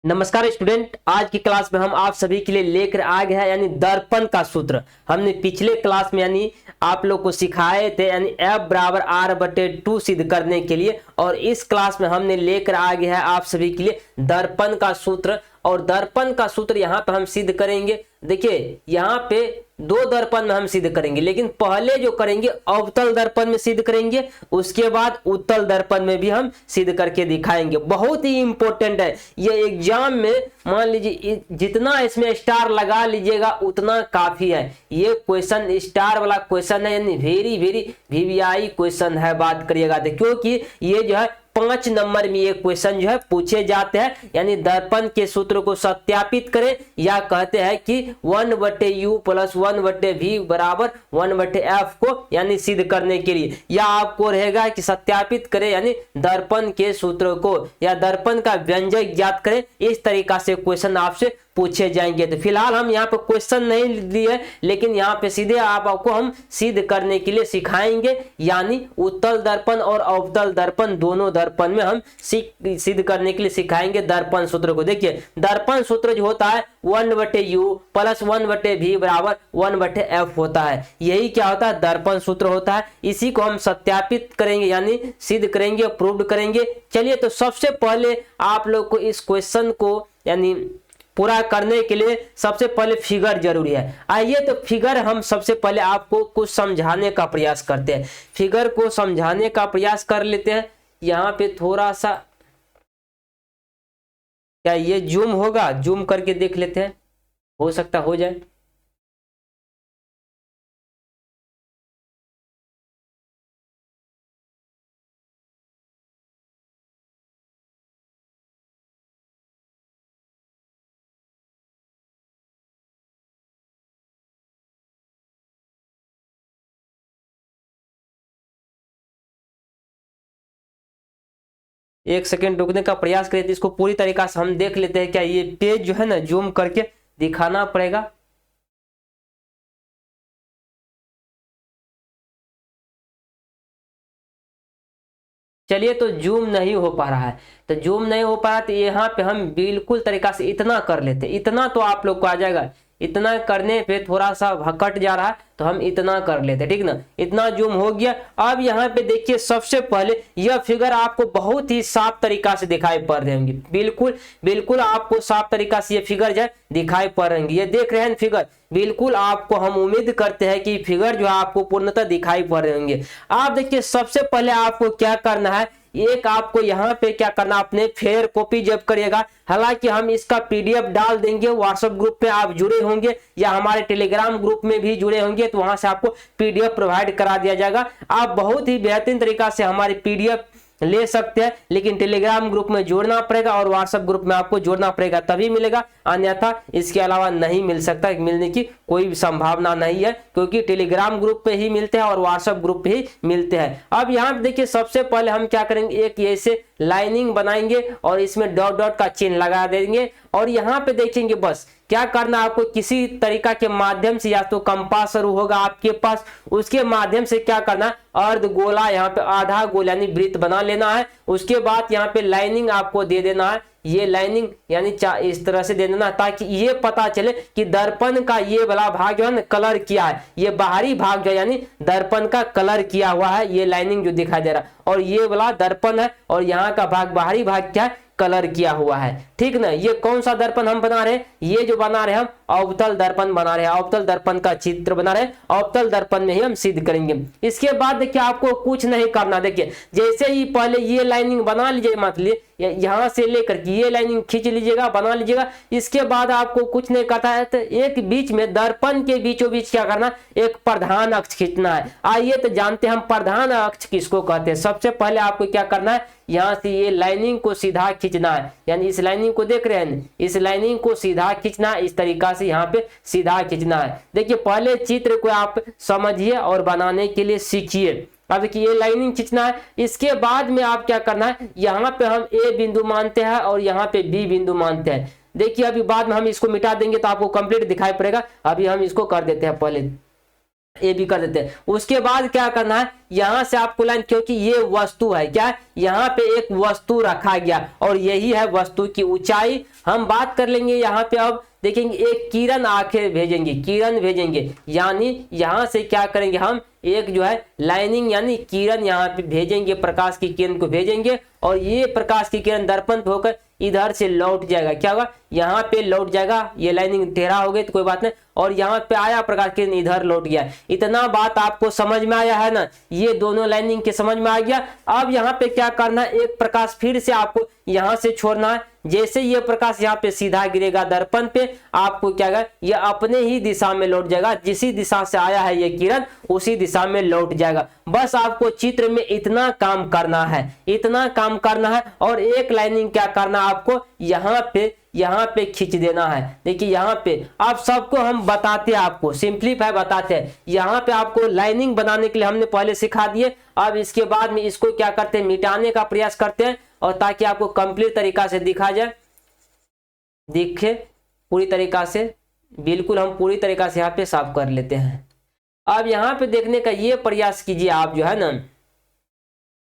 नमस्कार स्टूडेंट, आज की क्लास में हम आप सभी के लिए लेकर आ गए हैं यानी दर्पण का सूत्र। हमने पिछले क्लास में यानी आप लोग को सिखाए थे यानी F बराबर R/2 सिद्ध करने के लिए, और इस क्लास में हमने लेकर आ गया है आप सभी के लिए दर्पण का सूत्र। और दर्पण का सूत्र यहाँ पे हम सिद्ध करेंगे। देखिए यहाँ पे दो दर्पण में हम सिद्ध करेंगे, लेकिन पहले जो करेंगे अवतल दर्पण में सिद्ध करेंगे, उसके बाद उत्तल दर्पण में भी हम सिद्ध करके दिखाएंगे। बहुत ही इंपॉर्टेंट है ये एग्जाम में। मान लीजिए जितना इसमें स्टार लगा लीजिएगा उतना काफी है। ये क्वेश्चन स्टार वाला क्वेश्चन है यानी वेरी वेरी वीवीआई क्वेश्चन है। बात करिएगा तो क्योंकि ये जो है 5 नंबर में ये क्वेश्चन जो है पूछे जाते हैं। यानी दर्पण के सूत्र को सत्यापित करें, या कहते हैं कि 1/u प्लस 1/v बराबर 1/f को यानी सिद्ध करने के लिए, या आपको रहेगा कि सत्यापित करें यानी दर्पण के सूत्र को या दर्पण का व्यंजक ज्ञात करें। इस तरीका से क्वेश्चन आपसे पूछे जाएंगे। तो फिलहाल हम यहाँ पे क्वेश्चन नहीं लिए, लेकिन यहाँ पे सीधे आपको हम सिद्ध करने के लिए सिखाएंगे। यानी उत्तल दर्पण और अवतल दर्पण दोनों दर्पण में हम सिद्ध करने के लिए सिखाएंगे दर्पण सूत्र को। देखिए दर्पण सूत्र जो होता है 1/u प्लस 1/v बराबर 1/f होता है। यही क्या होता है, दर्पण सूत्र होता है। इसी को हम सत्यापित करेंगे यानी सिद्ध करेंगे, प्रूव करेंगे। चलिए तो सबसे पहले आप लोग को इस क्वेश्चन को यानी पूरा करने के लिए सबसे पहले फिगर जरूरी है। आइए तो फिगर हम सबसे पहले आपको कुछ समझाने का प्रयास करते हैं। फिगर को समझाने का प्रयास कर लेते हैं। यहाँ पे थोड़ा सा क्या ये जूम होगा, जूम करके देख लेते हैं, हो सकता हो जाए। एक सेकेंड रुकने का प्रयास करें तो इसको पूरी तरीका से हम देख लेते हैं। क्या ये पेज जो है ना जूम करके दिखाना पड़ेगा। चलिए तो जूम नहीं हो पा रहा है, तो जूम नहीं हो पा रहा तो यहाँ पे हम बिल्कुल तरीका से इतना कर लेते। इतना तो आप लोग को आ जाएगा। इतना करने पे थोड़ा सा भकट जा रहा है तो हम इतना कर लेते, ठीक ना। इतना जूम हो गया। अब यहाँ पे देखिए सबसे पहले यह फिगर आपको बहुत ही साफ तरीका से दिखाई पड़ रही होंगी। बिल्कुल बिल्कुल आपको साफ तरीका से ये फिगर जो है दिखाई पड़ रही है। ये देख रहे हैं फिगर, बिल्कुल आपको हम उम्मीद करते हैं कि फिगर जो है आपको पूर्णतः दिखाई पड़ रहे होंगे। आप देखिए सबसे पहले आपको क्या करना है, एक आपको यहाँ पे क्या करना, अपने फेयर कॉपी जब करिएगा। हालांकि हम इसका पीडीएफ डाल देंगे व्हाट्सएप ग्रुप पे, आप जुड़े होंगे या हमारे टेलीग्राम ग्रुप में भी जुड़े होंगे तो वहां से आपको पीडीएफ प्रोवाइड करा दिया जाएगा। आप बहुत ही बेहतरीन तरीका से हमारी पीडीएफ ले सकते हैं, लेकिन टेलीग्राम ग्रुप में जोड़ना पड़ेगा और व्हाट्सएप ग्रुप में आपको जोड़ना पड़ेगा तभी मिलेगा, अन्यथा इसके अलावा नहीं मिल सकता। मिलने की कोई संभावना नहीं है, क्योंकि टेलीग्राम ग्रुप पे ही मिलते हैं और व्हाट्सएप ग्रुप पे ही मिलते हैं। अब यहाँ देखिए सबसे पहले हम क्या करेंगे, एक ऐसे लाइनिंग बनाएंगे और इसमें डॉट डॉट का चिन्ह लगा देंगे। और यहाँ पे देखेंगे बस क्या करना, आपको किसी तरीका के माध्यम से, या तो कंपास होगा आपके पास, उसके माध्यम से क्या करना, अर्ध गोला यहाँ पे आधा गोला यानी वृत्त बना लेना है। उसके बाद यहाँ पे लाइनिंग आपको दे देना है। ये लाइनिंग यानी इस तरह से दे देना ताकि ये पता चले कि दर्पण का ये वाला भाग जो है ना कलर किया है, ये बाहरी भाग जो है यानी दर्पण का कलर किया हुआ है। ये लाइनिंग जो दिखाई दे रहा है और ये वाला दर्पण है और यहाँ का भाग बाहरी भाग क्या है, कलर किया हुआ है, ठीक ना। ये कौन सा दर्पण हम बना रहे हैं, ये जो बना रहे हैं हम अवतल दर्पण बना रहे हैं। अवतल दर्पण का चित्र बना रहे हैं, अवतल दर्पण में ही हम सिद्ध करेंगे। इसके बाद देखिए आपको कुछ नहीं करना। देखिए जैसे ही पहले ये लाइनिंग बना लीजिए, मतलब यहाँ से लेकर के ये लाइनिंग खींच लीजिएगा, बना लीजिएगा। इसके बाद आपको कुछ नहीं करता है, तो एक बीच में दर्पण के बीचों बीच क्या करना, एक प्रधान अक्ष खींचना है। आइए तो जानते हैं हम प्रधान अक्ष किसको कहते हैं। सबसे पहले आपको क्या करना है, यहाँ से ये लाइनिंग को सीधा खींचना है, यानी इस लाइनिंग को देख रहे हैं, इस लाइनिंग को सीधा खींचना है। इस तरीका से यहाँ पे सीधा खींचना है। देखिए पहले चित्र को आप समझिए और बनाने के लिए सीखिए। अब देखिए ये लाइनिंग खींचना है। इसके बाद में आप क्या करना है, यहाँ पे हम ए बिंदु मानते हैं और यहाँ पे बी बिंदु मानते हैं। देखिए अभी बाद में हम इसको मिटा देंगे तो आपको कंप्लीट दिखाई पड़ेगा। अभी हम इसको कर देते हैं पहले। ये भी कर देते हैं। उसके बाद क्या करना है, यहां से आपको लाइन, क्योंकि ये वस्तु है, क्या यहाँ पे एक वस्तु रखा गया और यही है वस्तु की ऊंचाई। हम बात कर लेंगे यहाँ पे, अब देखेंगे एक किरण आके भेजेंगे, किरण भेजेंगे, यानी यहां से क्या करेंगे हम, एक जो है लाइनिंग यानी किरण यहाँ पे भेजेंगे, प्रकाश की किरण को भेजेंगे और ये प्रकाश की किरण दर्पण पे होकर इधर से लौट जाएगा। क्या होगा, यहाँ पे लौट जाएगा, ये लाइनिंग टेढ़ा हो गई तो कोई बात नहीं, और यहाँ पे आया प्रकाश किरण इधर लौट गया। इतना बात आपको समझ में आया है ना, ये दोनों लाइनिंग के समझ में आ गया। अब यहाँ पे क्या करना है, एक प्रकाश फिर से आपको यहाँ से छोड़ना है। जैसे ये प्रकाश यहाँ पे सीधा गिरेगा दर्पण पे, आपको क्या होगा, ये अपने ही दिशा में लौट जाएगा, जिसी दिशा से आया है ये किरण उसी दिशा में लौट जाएगा। बस आपको चित्र में इतना काम करना है, इतना काम करना है। और एक लाइनिंग क्या करना है आपको, यहाँ पे खींच देना है। देखिए यहाँ पे आप सबको हम बताते हैं, आपको सिंपलीफाई बताते हैं। यहाँ पे आपको लाइनिंग बनाने के लिए हमने पहले सिखा दिए, अब इसके बाद में इसको क्या करते हैं, मिटाने का प्रयास करते हैं, और ताकि आपको कंप्लीट तरीका से दिखा जाए, दिखे पूरी तरीका से, बिल्कुल हम पूरी तरीका से यहाँ पे साफ कर लेते हैं। अब यहाँ पे देखने का ये प्रयास कीजिए आप, जो है ना,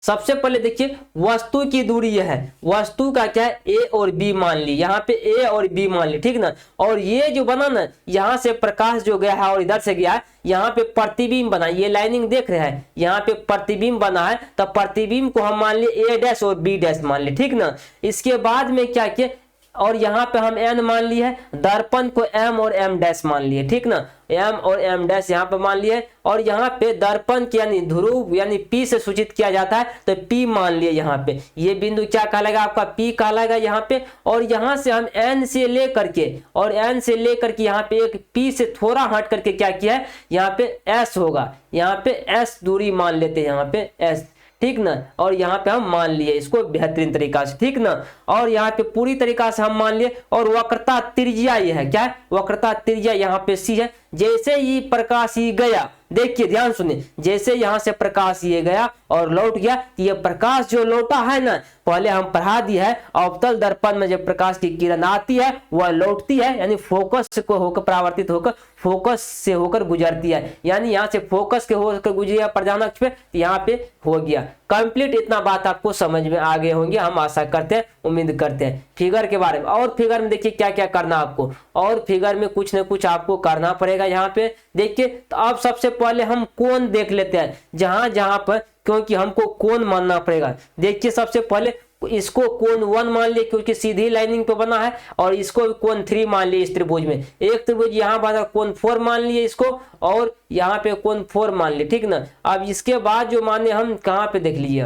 सबसे पहले देखिए वस्तु की दूरी यह है, वस्तु का क्या है, ए और बी मान ली, यहाँ पे ए और बी मान ली, ठीक ना। और ये जो बना ना, यहाँ से प्रकाश जो गया है और इधर से गया है, यहाँ पे प्रतिबिंब बना, ये लाइनिंग देख रहे हैं, यहाँ पे प्रतिबिंब बना है, तो प्रतिबिंब को हम मान लिए ए डैश और बी डैश मान लिए, ठीक ना। इसके बाद में क्या किया, और यहाँ पे हम एन मान लिए है, दर्पण को एम और एम डैश मान लिए, ठीक ना, एम और एम डैश यहाँ पे मान लिए। और यहाँ पे दर्पण की यानी ध्रुव यानी पी से सूचित किया जाता है, तो पी मान लिए। यहाँ पे ये बिंदु क्या कहलाएगा, आपका पी कहलाएगा यहाँ पे। और यहाँ से हम एन से लेकर के, और एन से लेकर के यहाँ पे एक पी से थोड़ा हट करके क्या किया है, यहाँ पे एस होगा, यहाँ पे एस दूरी मान लेते हैं, यहाँ पे एस, ठीक ना। और यहाँ पे हम मान लिए इसको बेहतरीन तरीका से, ठीक ना। और यहाँ पे पूरी तरीका से हम मान लिए। और वक्रता त्रिज्या ये है, क्या है, वक्रता त्रिज्या यहाँ पे सी है। जैसे ही प्रकाश ये गया, देखिए ध्यान सुनिए, जैसे यहाँ से प्रकाश ये गया और लौट गया, तो ये प्रकाश जो लौटा है ना, पहले हम पढ़ा दिया है, अवतल दर्पण में जब प्रकाश की किरण आती है वह लौटती है, यानी फोकस को होकर परावर्तित होकर फोकस से होकर गुजरती है, यानी यहाँ से फोकस के होकर गुजरिया प्रधान अक्ष पे, यहाँ पे हो गया कंप्लीट। इतना बात आपको समझ में आ गए होंगे, हम आशा करते हैं, उम्मीद करते हैं। फिगर के बारे में, और फिगर में देखिए क्या क्या करना आपको, और फिगर में कुछ न कुछ आपको करना पड़ेगा। यहाँ पे देखिए, तो अब सबसे पहले हम कोण देख लेते हैं, जहां जहां पर, क्योंकि हमको कोण मानना पड़ेगा। देखिए सबसे पहले इसको कोण 1 मान लिए, क्योंकि सीधी लाइनिंग पे बना है, और इसको कोण 3 मान लिए। इस त्रिभुज में एक त्रिभुज यहाँ बना, कोण 4 मान लिए इसको, और यहाँ पे कोण 4 मान लिए, ठीक ना। अब इसके बाद जो माने हम कहाँ पे देख लीजिए,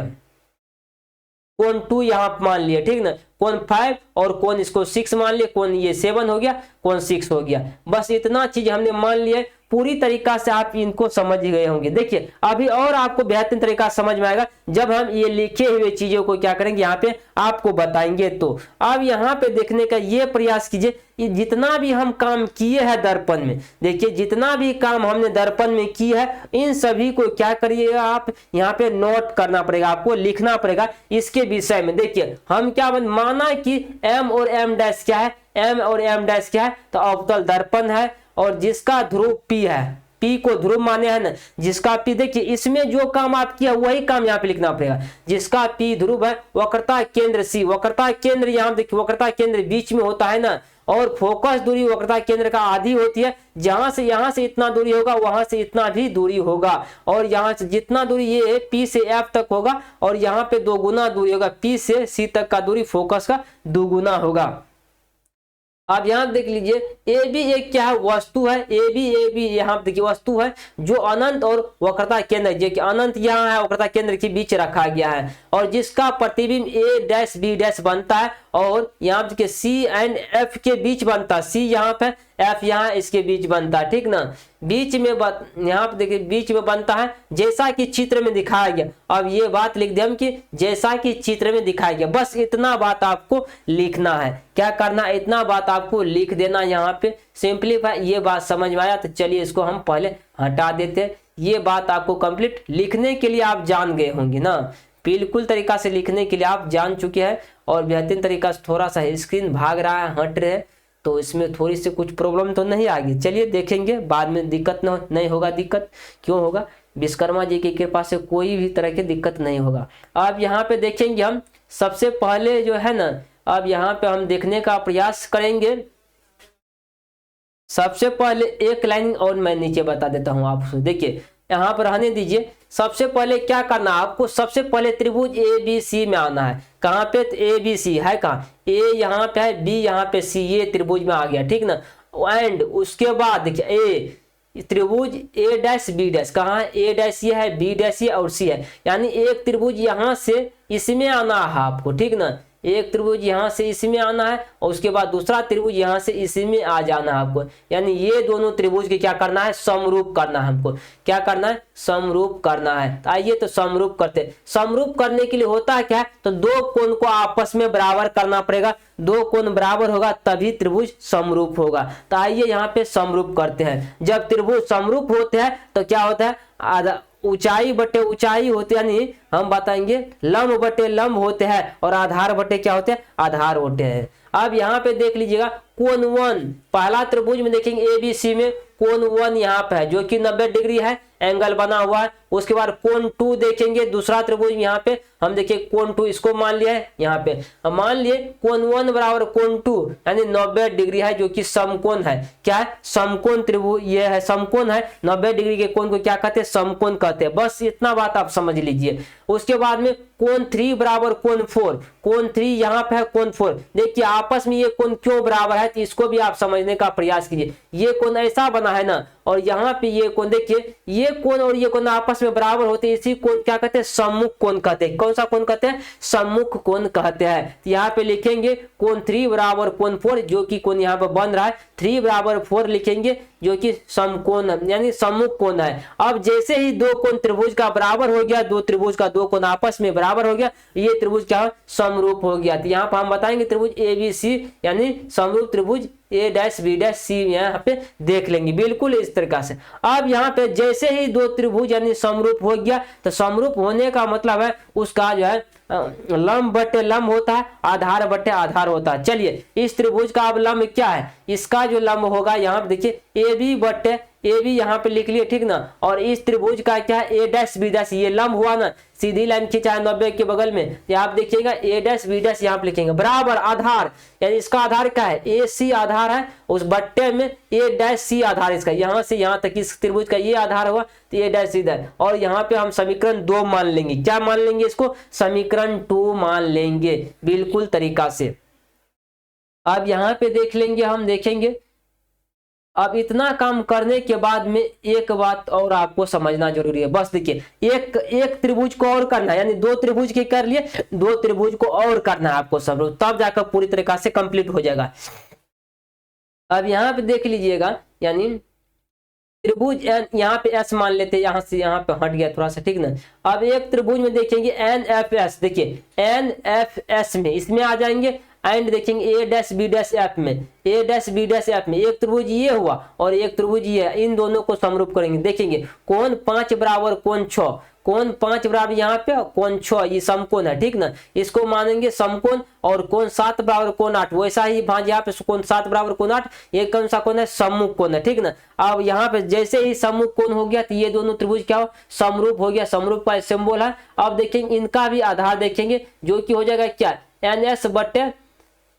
कोण 2 यहाँ मान लिए, ठीक ना, कोण 5 और कोण इसको 6 मान लिए, कोण ये 7 हो गया, कोण 6 हो गया। बस इतना चीज हमने मान लिया, पूरी तरीका से आप इनको समझ गए होंगे। देखिए अभी और आपको बेहतरीन तरीका समझ में आएगा जब हम ये लिखे हुए चीजों को क्या करेंगे, यहाँ पे आपको बताएंगे। तो अब यहाँ पे देखने का ये प्रयास कीजिए, जितना भी हम काम किए हैं दर्पण में, देखिए जितना भी काम हमने दर्पण में की है, इन सभी को क्या करिएगा आप, यहाँ पे नोट करना पड़ेगा, आपको लिखना पड़ेगा इसके विषय में। देखिए हम क्या माना कि एम और एम डैश क्या है, एम और एम डैश क्या है, तो अवतल दर्पण है, और जिसका ध्रुव P है, P को ध्रुव माने है ना, जिसका P, देखिए इसमें जो काम आप किया वही काम यहाँ पे लिखना पड़ेगा। जिसका P ध्रुव है, वक्रता केंद्र C, वक्रता केंद्र यहाँ देखिए, वक्रता केंद्र बीच में होता है ना, और फोकस दूरी वक्रता केंद्र का आधी होती है। जहां से यहाँ से इतना दूरी होगा, वहां से इतना भी दूरी होगा, और यहाँ से जितना दूरी ये है P से F तक होगा, और यहाँ पे 2 गुना दूरी होगा, P से C तक का दूरी फोकस का 2 गुना होगा। अब यहाँ देख लीजिए, ए बी एक क्या है, वस्तु है, ए बी यहाँ देखिए वस्तु है, जो अनंत और वक्रता केंद्र, जो कि अनंत यहाँ है वक्रता केंद्र के बीच रखा गया है, और जिसका प्रतिबिंब ए डैश बी डैश बनता है, और यहाँ देखिए सी एंड एफ के बीच बनता है, सी यहाँ पे एफ यहाँ इसके बीच बनता है, ठीक ना। बीच में यहाँ पे देखिए बीच में बनता है, जैसा कि चित्र में दिखाया गया। अब ये बात लिख दिया हम कि जैसा कि चित्र में दिखाया गया, बस इतना बात आपको लिखना है। क्या करना, इतना बात आपको लिख देना यहाँ पे, सिंपलीफाई। ये बात समझ में आया, तो चलिए इसको हम पहले हटा देते हैं। ये बात आपको कंप्लीट लिखने के लिए आप जान गए होंगे ना, बिल्कुल तरीका से लिखने के लिए आप जान चुके हैं, और बेहतरीन तरीका से थोड़ा सा स्क्रीन भाग रहा है, हट रहे, तो इसमें थोड़ी सी कुछ प्रॉब्लम तो नहीं आएगी। चलिए देखेंगे, बाद में दिक्कत नहीं होगा। दिक्कत क्यों होगा? विश्वकर्मा जी की कृपा से कोई भी तरह की दिक्कत नहीं होगा। अब यहाँ पे देखेंगे हम, सबसे पहले जो है ना, अब यहाँ पे हम देखने का प्रयास करेंगे। सबसे पहले एक लाइन और मैं नीचे बता देता हूं आपको, देखिए यहाँ पर रहने दीजिए। सबसे पहले क्या करना है आपको, सबसे पहले त्रिभुज ए बी सी में आना है। कहाँ पे? ए बी सी है, कहाँ? ए यहाँ पे है, बी यहाँ पे, सी, ये त्रिभुज में आ गया, ठीक ना। एंड उसके बाद देखिए ए त्रिभुज ए डैश बी डैश, कहाँ है? ए डैश ये है, बी डैश ये और सी है, यानी एक त्रिभुज यहाँ से इसमें आना है आपको, ठीक ना। एक त्रिभुज यहाँ से इसमें आना है और उसके बाद दूसरा त्रिभुज यहाँ से इसमें आ जाना है आपको, यानी ये दोनों त्रिभुज के क्या करना है? समरूप करना है हमको। क्या करना है? समरूप करना है। तो आइए तो समरूप करते हैं। समरूप करने के लिए होता है क्या? तो दो कोण को आपस में बराबर करना पड़ेगा। दो कोण बराबर होगा तभी त्रिभुज समरूप होगा। तो आइए यहाँ पे समरूप करते हैं। जब त्रिभुज समरूप होते हैं तो क्या होता है? आधा ऊंचाई बटे ऊंचाई होते, यानी हम बताएंगे लंब बटे लंब होते हैं और आधार बटे क्या होते हैं? आधार होते हैं। अब यहाँ पे देख लीजिएगा कोण 1, पहला त्रिभुज में देखेंगे ए बी सी में कोण 1 यहाँ पे है जो कि 90 डिग्री है, एंगल बना हुआ है। उसके बाद कोण 2 देखेंगे दूसरा त्रिभुज यहाँ पे, हम देखिए कोण 2 इसको मान लिया है यहाँ पे। हम मान लिए कोण 1 बराबर कोण 2 यानी 90 डिग्री है जो कि समकोण है। क्या है? समकोण त्रिभुज ये है, समकोण है। 90 डिग्री के कोण को क्या कहते हैं? समकोण कहते हैं। बस इतना बात आप समझ लीजिए। उसके बाद में कोण 3 बराबर कोण 4, कोण 3 यहाँ पे है, कोण 4। देखिए आपस में ये कोण क्यों बराबर है, तो इसको भी आप समझने का प्रयास कीजिए। ये कोण ऐसा बना है ना, और यहाँ पे ये कोण देखिए, ये कोण और ये कोण आपस में बराबर होते हैं, इसी कोण क्या कहते हैं? सम्मुख कोण कहते हैं। कौन सा कोण कहते हैं? सम्मुख कोण कहते हैं। तो यहाँ पे लिखेंगे कोण 3 बराबर कोण 4 जो कि कोण यहाँ पे बन रहा है 3 बराबर 4 लिखेंगे जो कि समकोण यानी सम्मुख कोण है। अब जैसे ही दो कोण त्रिभुज का बराबर हो गया, दो त्रिभुज का दो कोण आपस में बराबर हो गया, ये त्रिभुज क्या? समरूप हो गया। तो यहाँ पर हम बताएंगे त्रिभुज ए बी सी यानी समरूप त्रिभुज ए डैश बी डैश सी यहाँ पे देख लेंगे बिल्कुल इस तरीका से। अब यहाँ पे जैसे ही दो त्रिभुज यानी समरूप हो गया, तो समरूप होने का मतलब है उसका जो है लंब बटे लंब होता है, आधार बटे आधार होता है। चलिए इस त्रिभुज का अब लंब क्या है? इसका जो लंब होगा यहाँ पे देखिए ए बी बटे ए बी यहाँ पे लिख लिए, ठीक ना। और इस त्रिभुज का क्या है? ए डैश बी डैश, ये लंब हुआ ना, सीधी लाइन खींचा है 90 के बगल में, ये आप देखिएगा ए डैश बी डैश यहाँ पे लिखेंगे बराबर आधार, यानी इसका आधार क्या है? ए सी आधार है, उस बट्टे में ए डैश सी आधार इसका, यहाँ से यहाँ तक इस त्रिभुज का ये आधार हुआ तो ए डैश सी आधार। और यहाँ पे हम समीकरण 2 मान लेंगे। क्या मान लेंगे इसको? समीकरण 2 मान लेंगे बिल्कुल तरीका से। अब यहाँ पे देख लेंगे, हम देखेंगे अब इतना काम करने के बाद में एक बात और आपको समझना जरूरी है। बस देखिए एक एक त्रिभुज को और करना है, यानी दो त्रिभुज के कर लिए, दो त्रिभुज को और करना है आपको सब, तब जाकर पूरी तरीका से कंप्लीट हो जाएगा। अब यहाँ पे देख लीजिएगा, यानी त्रिभुज एन यहाँ पे एस मान लेते हैं, यहाँ से यहाँ पे हट गया थोड़ा सा, ठीक ना। अब एक त्रिभुज में देखेंगे एन एफ एस, देखिए एन एफ एस में इसमें आ जाएंगे, एंड देखेंगे ए डैश बी डैश एफ में, ए डैश बी डैश एफ में एक त्रिभुज ये हुआ और एक त्रिभुज ये है, इन दोनों को समरूप करेंगे। देखेंगे कोण 5 बराबर कोण 6, कोण 5 बराबर यहाँ पे कोण 6, ये समकोण है, ठीक ना, इसको मानेंगे समकोण। और कोण 7 बराबर कोण 8, वैसा ही भाज यहाँ पे कोण 7 बराबर कोण 8, ये कौन सा कोण है? सम्मुख कोण है, ठीक ना। अब यहाँ पे जैसे ही सम्मुख कोण हो गया तो ये दोनों त्रिभुज क्या हो? समरूप हो गया, समरूप का सिंबल है। अब देखेंगे इनका भी आधार देखेंगे जो कि हो जाएगा क्या? एन एस बटे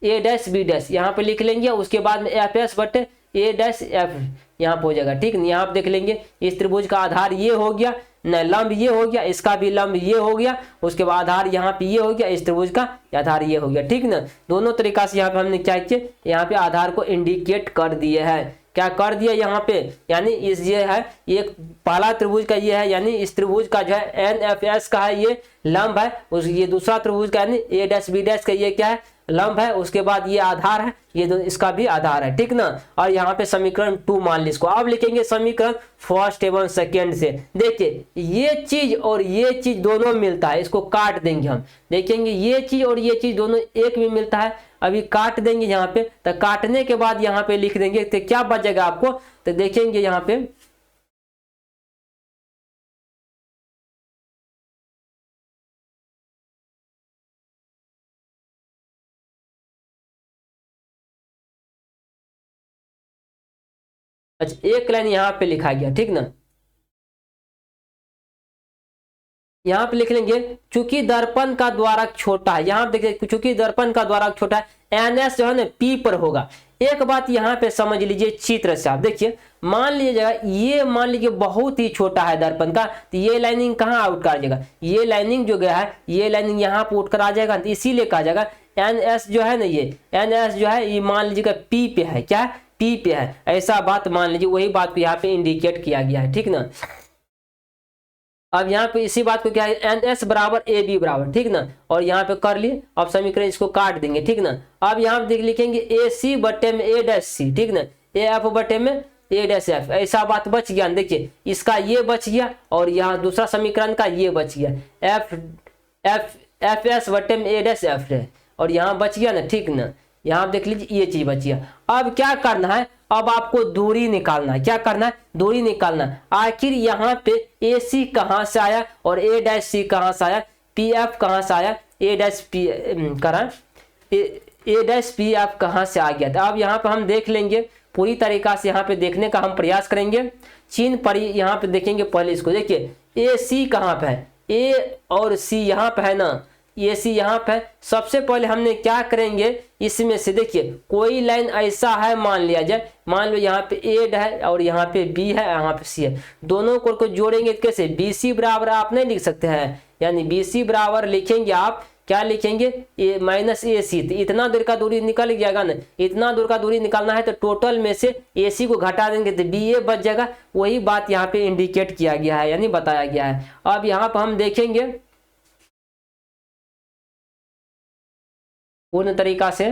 ए डैश बी डैश यहाँ पे लिख लेंगे, उसके बाद में एफ एस बटे ए डैश एफ यहाँ पे हो जाएगा, ठीक है। यहाँ पे देख लेंगे इस त्रिभुज का आधार ये हो गया न, लंब ये हो गया, इसका भी लंब ये हो गया, उसके बाद आधार यहाँ पे ये हो गया, इस त्रिभुज का आधार ये हो गया, ठीक ना। दोनों तरीका से यहाँ पे हमने क्या किया? यहाँ पे आधार को इंडिकेट कर दिए है। क्या कर दिया यहाँ पे? यानी इस ये है एक पहला त्रिभुज का ये है, यानी इस त्रिभुज का जो है एन एफ एस का है ये लंब है, उस ये दूसरा त्रिभुज का यानी ए डैश बी डैश का ये क्या है? लंब है। उसके बाद ये आधार है, ये इसका भी आधार है, ठीक ना। और यहाँ पे समीकरण 2 मान ली इसको। अब लिखेंगे समीकरण फर्स्ट एवं सेकेंड से। देखिए ये चीज और ये चीज दोनों मिलता है, इसको काट देंगे हम। देखेंगे ये चीज और ये चीज दोनों एक में मिलता है, अभी काट देंगे यहाँ पे। तो काटने के बाद यहाँ पे लिख देंगे तो क्या बचेगा आपको? तो देखेंगे यहाँ पे अच्छा, एक लाइन यहाँ पे लिखा गया, ठीक ना, यहाँ पे लिख लेंगे चूंकि दर्पण का द्वारक छोटा है, यहाँ पे देखिए चूंकि दर्पण का द्वारक छोटा है, NS जो है ना P पर होगा। एक बात यहाँ पे समझ लीजिए चित्र से, आप देखिए मान लीजिएगा ये मान लीजिए बहुत ही छोटा है दर्पण का, तो ये लाइनिंग कहाँ आउट कर जाएगा, ये लाइनिंग जो गया है ये लाइनिंग यहाँ पे उठ कर आ जाएगा, तो इसीलिए कहा जाएगा NS जो है ना, ये NS जो है ये मान लीजिएगा P पे है, क्या P पे है, ऐसा बात मान लीजिए, वही बात को यहाँ पे इंडिकेट किया गया है, ठीक ना। अब यहाँ पे इसी बात को क्या है, NS बराबर AB बराबर, ठीक ना, और यहाँ पे कर लिए, अब समीकरण इसको काट देंगे, ठीक ना। अब यहाँ पे देख लिखेंगे AC बटे में A'C, ठीक ना, AF बटे में A', ऐसा बात बच गया, देखिए इसका ये बच गया और यहाँ दूसरा समीकरण का ये बच गया, FS बटे में A', और यहाँ बच गया ना, ठीक ना, यहाँ देख लीजिए ये चीज बची है। अब क्या करना है, अब आपको दूरी निकालना है, क्या करना है, दूरी निकालना है। आखिर यहाँ पे AC कहाँ से आया और A'C कहाँ से आया, PF कहाँ से आया, A'P करा A'PF कहाँ से आ गया था। अब यहाँ पे हम देख लेंगे पूरी तरीका से, यहाँ पे देखने का हम प्रयास करेंगे, चिन्ह पर यहाँ पे देखेंगे। पहले इसको देखिए AC कहाँ पे है, A और C यहाँ पे है ना, AC यहाँ पे। सबसे पहले हमने क्या करेंगे, इसमें से देखिए कोई लाइन ऐसा है, मान लिया जाए, मान लो यहाँ पे A है और यहाँ पे B है, यहाँ पे C है, दोनों को जोड़ेंगे कैसे, BC बराबर आप नहीं लिख सकते हैं, यानी BC बराबर लिखेंगे आप, क्या लिखेंगे, -AC, तो इतना दूर का दूरी निकल जाएगा ना, इतना दूर का दूरी निकालना है तो टोटल में से AC को घटा देंगे तो BA बच जाएगा। वही बात यहाँ पे इंडिकेट किया गया है, यानी बताया गया है। अब यहाँ पर हम देखेंगे पूर्ण तरीका से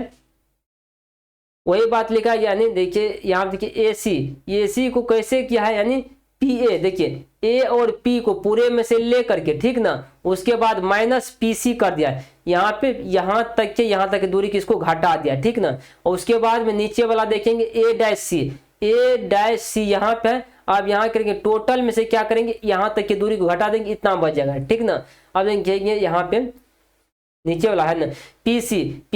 वही बात लिखा है, यानी देखिए यहाँ देखिए AC को कैसे किया है, यानी PA, देखिए A और P को पूरे में से ले करके, ठीक ना, उसके बाद -PC कर दिया यहाँ पे, यहाँ तक के यहाँ तक की दूरी किसको घटा दिया, ठीक ना, और उसके बाद में नीचे वाला देखेंगे A', यहाँ पे। अब यहाँ करेंगे टोटल में से क्या करेंगे, यहाँ तक की दूरी को घटा देंगे, इतना बच जाएगा, ठीक ना। अब देखेंगे यहाँ पे नीचे वाला है ना PC -A',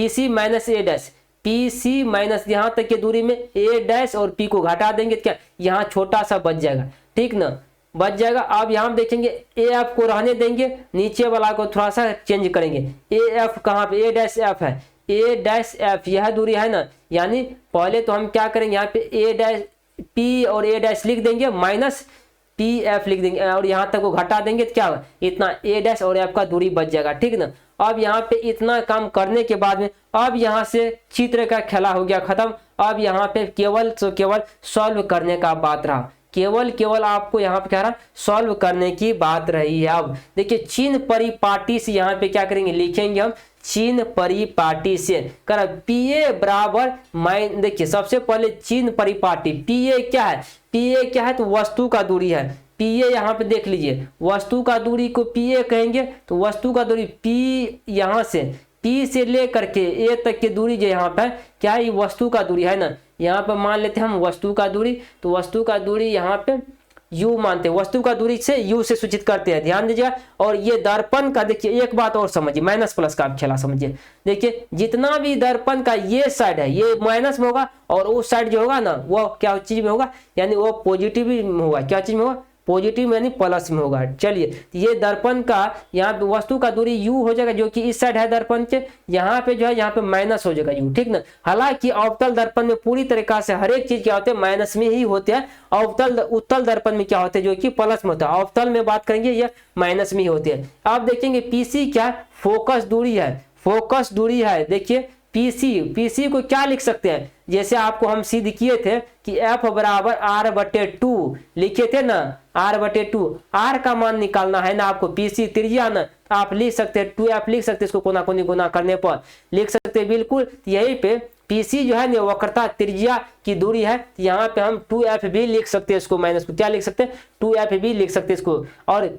PC माइनस यहाँ तक की दूरी में A' और P को घटा देंगे, क्या यहाँ छोटा सा बच जाएगा, ठीक ना, बच जाएगा। अब यहाँ देखेंगे AF को रहने देंगे, नीचे वाला को थोड़ा सा चेंज करेंगे, AF कहाँ पे, A', है, A', यह दूरी है ना, यानी पहले तो हम क्या करेंगे, यहाँ पे P और A' लिख देंगे, -PF लिख देंगे और यहाँ तक को घटा देंगे, तो क्या होगा, इतना A' और F का दूरी बच जाएगा, ठीक ना। अब यहाँ पे इतना काम करने के बाद में अब यहाँ से चित्र का खेला हो गया खत्म। अब यहाँ पे केवल सॉल्व करने का बात रहा, केवल आपको यहाँ पे क्या रहा, सॉल्व करने की बात रही है। अब देखिए चिन्ह परिपाटी से यहाँ पे क्या करेंगे, लिखेंगे हम चिन्ह परिपाटी से कर PA बराबर देखिए सबसे पहले चिन्ह परिपाटी, PA क्या है, PA क्या है, तो वस्तु का दूरी है, PA यहाँ पे देख लीजिए, वस्तु का दूरी को PA कहेंगे, तो वस्तु का दूरी P यहाँ से P से ले करके A तक की दूरी जो यहाँ पे क्या है, ये वस्तु का दूरी है ना। यहाँ पर मान लेते हैं हम वस्तु का दूरी, तो वस्तु का दूरी यहाँ पे U मानते हैं, वस्तु का दूरी से U से सूचित करते हैं, ध्यान दीजिएगा। और ये दर्पण का देखिए एक बात और समझिए, माइनस प्लस का आप खेला समझिए, देखिए जितना भी दर्पण का ये साइड है ये माइनस में होगा और उस साइड जो होगा ना वो क्या चीज में होगा, यानी वो पॉजिटिव में होगा, क्या चीज में होगा, पॉजिटिव यानी प्लस में होगा। चलिए ये दर्पण का यहाँ पे वस्तु का दूरी U हो जाएगा, जो कि इस साइड है दर्पण के, यहाँ पे जो है यहाँ पे माइनस हो जाएगा U, ठीक ना। हालांकि अवतल दर्पण में पूरी तरीका से हर एक चीज क्या होते हैं, माइनस में ही होते हैं। उत्तल दर्पण में क्या होते हैं, जो कि प्लस में होता है। अवतल में बात करेंगे ये माइनस में ही होते हैं। आप देखेंगे PC क्या फोकस दूरी है, फोकस दूरी है। देखिए PC को क्या लिख सकते हैं, जैसे आपको हम सिद्ध किए थे कि F बराबर R/2 लिखे थे ना, R/2, R का मान निकालना है ना आपको, PC त्रिज्या ना, आप लिख सकते हैं 2F लिख सकते हैं, इसको कोना कोनी गुना करने पर लिख सकते हैं बिल्कुल। यहीं पे PC जो है ना वक्रता त्रिज्या की दूरी है, यहाँ पे हम 2F भी लिख सकते हैं, इसको माइनस को क्या लिख सकते हैं, 2F भी लिख सकते हैं इसको। और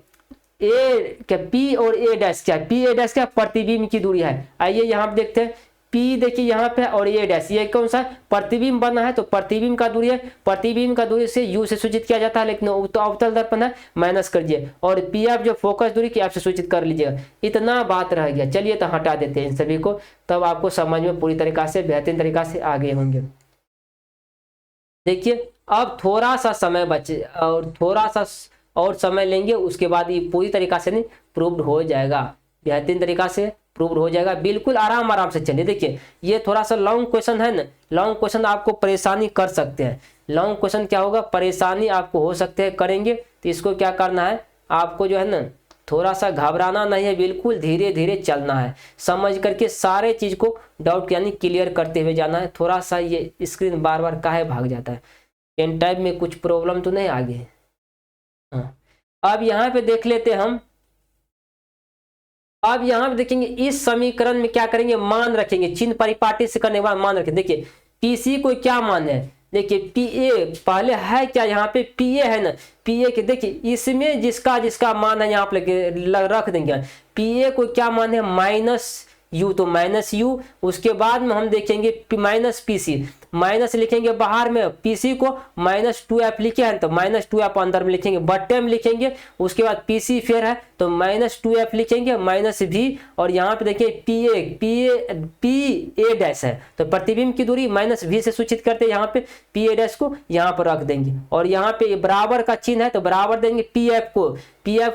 P और A' क्या, P A' क्या प्रतिबिंब की दूरी है। आइए यहाँ पे देखते हैं, P देखिए यहाँ पे और A' ये कौन सा प्रतिबिंब बना है, तो प्रतिबिंब का दूरी है, प्रतिबिंब का दूरी से U से सूचित किया जाता है, लेकिन तो अवतल दर्पण है, माइनस कर दिए। और PF जो फोकस दूरी की आपसे सूचित कर लीजिएगा। इतना बात रह गया, चलिए तो हटा देते हैं इन सभी को, तब आपको समझ में पूरी तरीका से बेहतरीन तरीका से आगे होंगे। देखिए अब थोड़ा सा समय बचे और थोड़ा सा और समय लेंगे, उसके बाद ये पूरी तरीका से नहीं प्रूव्ड हो जाएगा, बेहतरीन तरीका से प्रूव्ड हो जाएगा। बिल्कुल आराम आराम से चलिए। देखिए ये थोड़ा सा लॉन्ग क्वेश्चन है ना, लॉन्ग क्वेश्चन आपको परेशानी कर सकते हैं। लॉन्ग क्वेश्चन क्या होगा, परेशानी आपको हो सकते हैं करेंगे, तो इसको क्या करना है आपको जो है ना, थोड़ा सा घबराना नहीं है, बिल्कुल धीरे धीरे चलना है, समझ करके सारे चीज को डाउट यानी क्लियर करते हुए जाना है। थोड़ा सा ये स्क्रीन बार बार काहे भाग जाता है, पेन टाइप में कुछ प्रॉब्लम तो नहीं आगे। हाँ अब यहाँ पे देख लेते हम। अब यहाँ पे देखेंगे इस समीकरण में क्या करेंगे, मान रखेंगे, चिन्ह परिपाटी से करने के बाद मान रखेंगे। देखिए पीसी को क्या मान है, देखिए पीए पहले है क्या, यहाँ पे पीए है ना, पीए के देखिए इसमें जिसका जिसका मान है यहाँ पे रख देंगे। पीए को क्या मान है, माइनस यू, तो माइनस यू। उसके बाद में हम देखेंगे माइनस पीसी, माइनस लिखेंगे बाहर में, पीसी को -2f लिखे हैं तो -2f अंदर में लिखेंगे, बट्टे में लिखेंगे। उसके बाद पीसी फिर है तो -2f लिखेंगे माइनस भी, और यहाँ पे देखिए पी ए डैश है तो प्रतिबिंब की दूरी -v से सूचित करते हैं, यहाँ पे पी ए डैश को यहाँ पर रख देंगे, और यहाँ पे बराबर का चिन्ह है तो बराबर देंगे पीएफ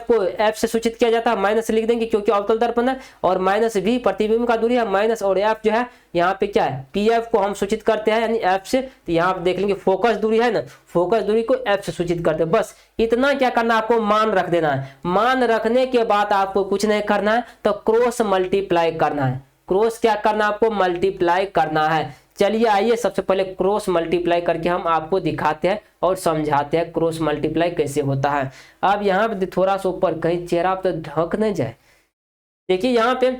को एफ से सूचित किया जाता है, माइनस लिख देंगे क्योंकि अवतल दर्पण है, और -v प्रतिबिंब का दूरी है माइनस, और एफ जो है यहाँ पे क्या है, पीएफ को हम सूचित करते हैं यानी एफ से, तो यहाँ पे देख लेंगे फोकस दूरी है ना, फोकस दूरी को एफ से सूचित करते हैं। बस इतना क्या करना है आपको, मान रख देना है। मान रखने के बाद आपको कुछ नहीं करना है, तो क्रॉस मल्टीप्लाई करना है। क्रॉस क्या करना है आपको, मल्टीप्लाई करना है। चलिए आइए सबसे पहले क्रॉस मल्टीप्लाई करके हम आपको दिखाते हैं और समझाते हैं क्रॉस मल्टीप्लाई कैसे होता है। अब यहाँ पे थोड़ा सा ऊपर कहीं चेहरा तो ढक नहीं जाए। देखिए यहाँ पे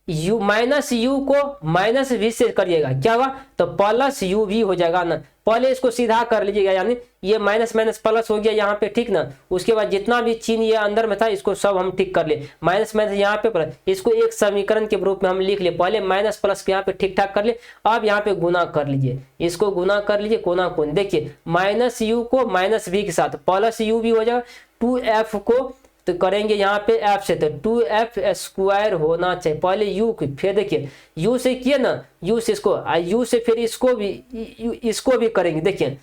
u माइनस यू को -v से करिएगा, क्या होगा तो प्लस यू भी हो जाएगा ना। पहले इसको सीधा कर लीजिएगा, यानी ये माइनस माइनस प्लस हो गया यहाँ पे, ठीक ना। उसके बाद जितना भी चिन्ह ये अंदर में था इसको सब हम ठीक कर ले, माइनस माइनस यहाँ पे प्लस, इसको एक समीकरण के रूप में हम लिख ले। पहले माइनस प्लस यहाँ पे ठीक ठाक कर ले। अब यहाँ पे गुना कर लीजिए, इसको गुना कर लीजिए कोना कोन। देखिए माइनस यू को -v के साथ प्लस यू भी हो जाएगा, 2f को तो करेंगे यहाँ पे f से, तो 2f स्क्वायर होना चाहिए। पहले u की, फिर देखिए u से किए ना, u से इसको, u से फिर इसको भी करेंगे। देखिए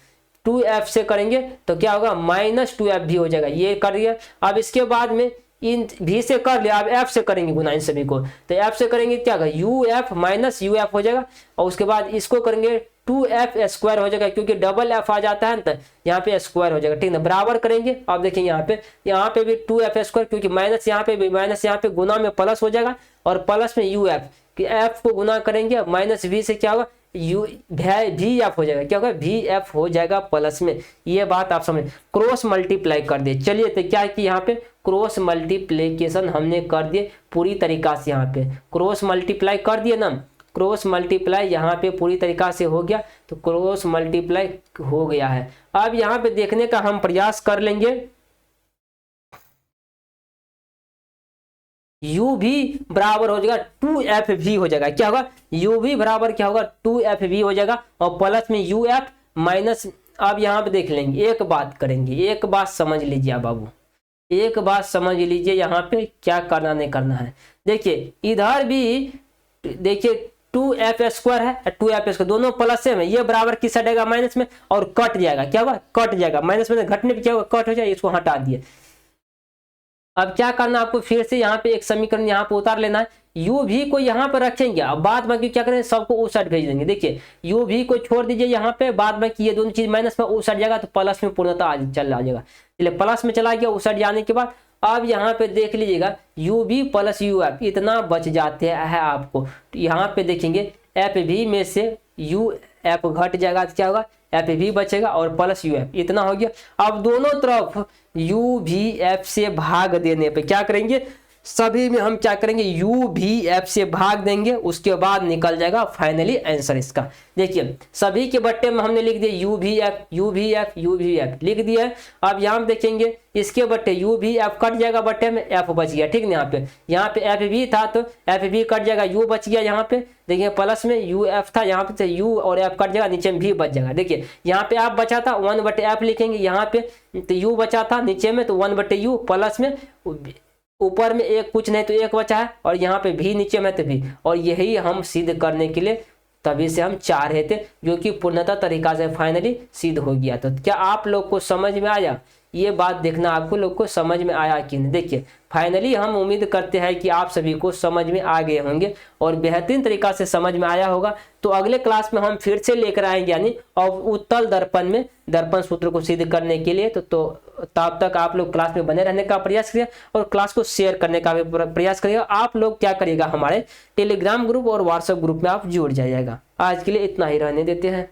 2f से करेंगे तो क्या होगा, -2f भी हो जाएगा, ये कर दिया। अब इसके बाद में इन v से कर लिया, अब f से करेंगे गुना इन सभी को, तो f से करेंगे क्या होगा, uf माइनस uf हो जाएगा, और उसके बाद इसको करेंगे 2f स्क्वायर हो जाएगा, क्योंकि डबल f आ जाता है तो यहाँ पे स्क्वायर हो जाएगा, ठीक ना। बराबर करेंगे, अब देखेंगे यहाँ पे भी 2f स्क्वायर, क्योंकि माइनस यहाँ पे भी माइनस, यहाँ पे गुना में प्लस हो जाएगा, और प्लस में uf कि f को गुना करेंगे -v से क्या होगा, वी एफ हो जाएगा, क्या होगा वी एफ हो जाएगा प्लस में। ये बात आप समझ, क्रॉस मल्टीप्लाई कर दिए। चलिए तो क्या है कि यहाँ पे क्रॉस मल्टीप्लीकेशन हमने कर दिए पूरी तरीका से, यहाँ पे क्रॉस मल्टीप्लाई कर दिए ना, क्रॉस मल्टीप्लाई यहाँ पे पूरी तरीका से हो गया, तो क्रॉस मल्टीप्लाई हो गया है। अब यहाँ पे देखने का हम प्रयास कर लेंगे, u भी बराबर हो जाएगा 2fv हो जाएगा, क्या होगा u भी बराबर क्या होगा 2fv हो जाएगा, और प्लस में uf माइनस। अब यहाँ पे देख लेंगे, एक बात करेंगे, एक बात समझ लीजिए बाबू, एक बात समझ लीजिए यहाँ पे क्या करना नहीं करना है। देखिए इधर भी देखिए 2f स्क्वायर है, 2f स्क्वायर दोनों प्लस से में, ये बराबर किस हटेगा माइनस में, और कट जाएगा, क्या होगा कट जाएगा, माइनस में घटने पे क्या होगा कट हो जाएगा, इसको हटा दिए। अब क्या करना आपको, फिर से यहाँ पे एक समीकरण यहाँ पे उतार लेना है, u भी को यहाँ पर रखेंगे, अब बाद बाकी क्या करेंगे सबको उस साइड भेज देंगे। देखिए u भी को छोड़ दीजिए यहाँ पे, बाद बाकी ये दोनों चीज माइनस में उस साइड जाएगा तो प्लस में पूर्णतः चल आ जाएगा। चलिए प्लस में चला गया, उस साइड जाने के बाद अब यहाँ पे देख लीजिएगा u भी प्लस uf इतना बच जाते है आपको। यहाँ पे देखेंगे एफ भी में से u एफ घट जाएगा तो क्या होगा एफ भी बचेगा, और प्लस uf इतना हो गया। अब दोनों तरफ u भी f से भाग देने पे क्या करेंगे, सभी में हम क्या करेंगे u भी f से भाग देंगे, उसके बाद निकल जाएगा फाइनली आंसर इसका। देखिए सभी के बट्टे में हमने लिख दिया u भी f लिख दिया है। अब यहाँ पे देखेंगे इसके बट्टे u भी f कट जाएगा, बट्टे में f बच गया, ठीक ना। यहाँ पे f भी था तो f भी कट जाएगा, u बच गया, यहाँ पे देखिए प्लस में u f था, यहाँ पे u और f कट जाएगा, नीचे में भी बच जाएगा। देखिए यहाँ पे f बचा था 1/f लिखेंगे, यहाँ पे तो u बचा था नीचे में तो 1/u, प्लस में ऊपर में एक कुछ नहीं तो एक बचा है, और यहाँ पे भी नीचे में तो भी, और यही हम सिद्ध करने के लिए तभी से हम चाह रहे थे, जो कि पूर्णतः तरीका से फाइनली सिद्ध हो गया। तो क्या आप लोग को समझ में आया? ये बात देखना आपको लोग को समझ में आया कि नहीं। देखिए फाइनली हम उम्मीद करते हैं कि आप सभी को समझ में आ गए होंगे और बेहतरीन तरीका से समझ में आया होगा। तो अगले क्लास में हम फिर से लेकर आएंगे, यानी और उत्तल दर्पण में दर्पण सूत्र को सिद्ध करने के लिए। तो तब तक आप लोग क्लास में बने रहने का प्रयास करिए और क्लास को शेयर करने का भी प्रयास करिएगा। आप लोग क्या करिएगा, हमारे टेलीग्राम ग्रुप और व्हाट्सएप ग्रुप में आप जुड़ जाइएगा। आज के लिए इतना ही रहने देते हैं।